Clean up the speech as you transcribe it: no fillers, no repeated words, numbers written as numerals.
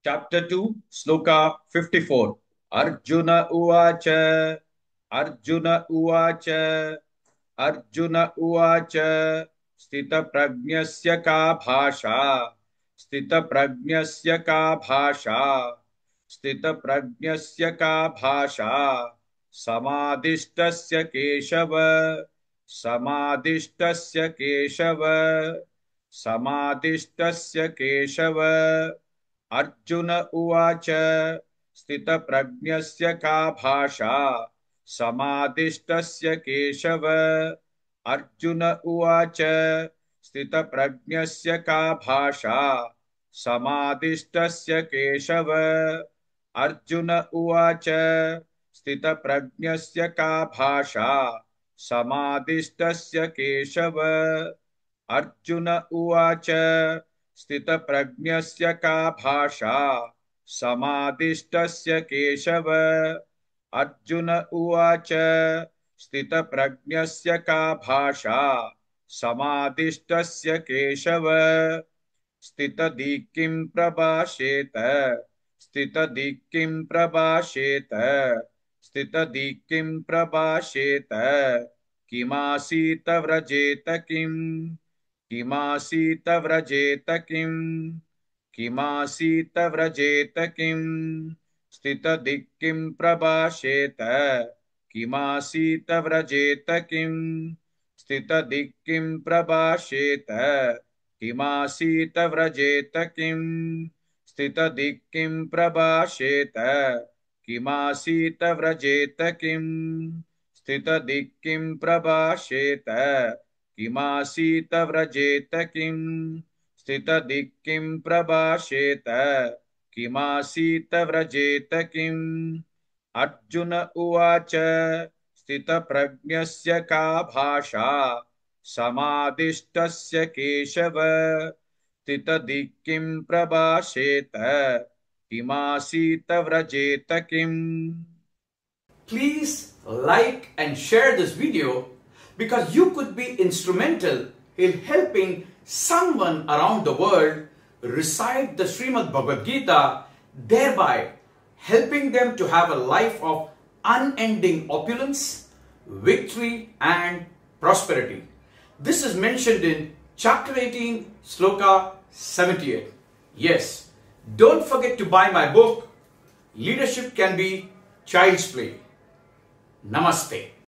Chapter 2, Sloka 54. Arjuna Uvacha. Arjuna Uvacha. Arjuna Uvacha. Stita Prajnasya ka bhasha. Stita Prajnasya ka bhasha. Stita Prajnasya ka bhasha. Samadishtasya Keshava. Samadishtasya Keshava. Samadishtasya Keshava. Arjuna उवाच स्थितप्रज्ञस्य का भाषा समादिष्टस्य केशव। अर्जुन उवाच स्थितप्रज्ञस्य का भाषा समादिष्टस्य केशव। अर्जुन उवाच स्थितप्रज्ञस्य का भाषा समादिष्टस्य केशव। अर्जुन उवाच स्थितप्रज्ञस्य का भाषा समादिष्टस्य केशव। अर्जुन उवाच स्थितप्रज्ञस्य का भाषा समादिष्टस्य केशव। स्थितदिक्किं प्रभाषेत। स्थितदिक्किं प्रभाषेत। स्थितदिक्किं प्रभाषेत। किमासीत व्रजेत किम्। किमासीत व्रजेत किम्। किमासीत व्रजेत किम्। स्थितदिक्किं प्रभाषेत। किमासीत व्रजेत किम्। स्थितदिक्किं प्रभाषेत। किमासीत व्रजेत किम्। स्थितदिक्किं प्रभाषेत। किमासीत व्रजेत किम्। स्थितदिक्किं प्रभाषेत। किमासीत व्रजेत किम्। स्थितदिक्किं प्रभाषेत। किमासीत व्रजेत किम्। अर्जुन उवाच स्थितप्रज्ञस्य का भाषा समादिष्टस्य केशव। स्थितदिक्किं प्रभाषेत। किमासीत व्रजेत किम्। Please like and share this video because you could be instrumental in helping someone around the world recite the Srimad Bhagavad Gita, thereby helping them to have a life of unending opulence, victory and prosperity. This is mentioned in chapter 18, Sloka 78. Yes, don't forget to buy my book, Leadership Can Be Child's Play. Namaste.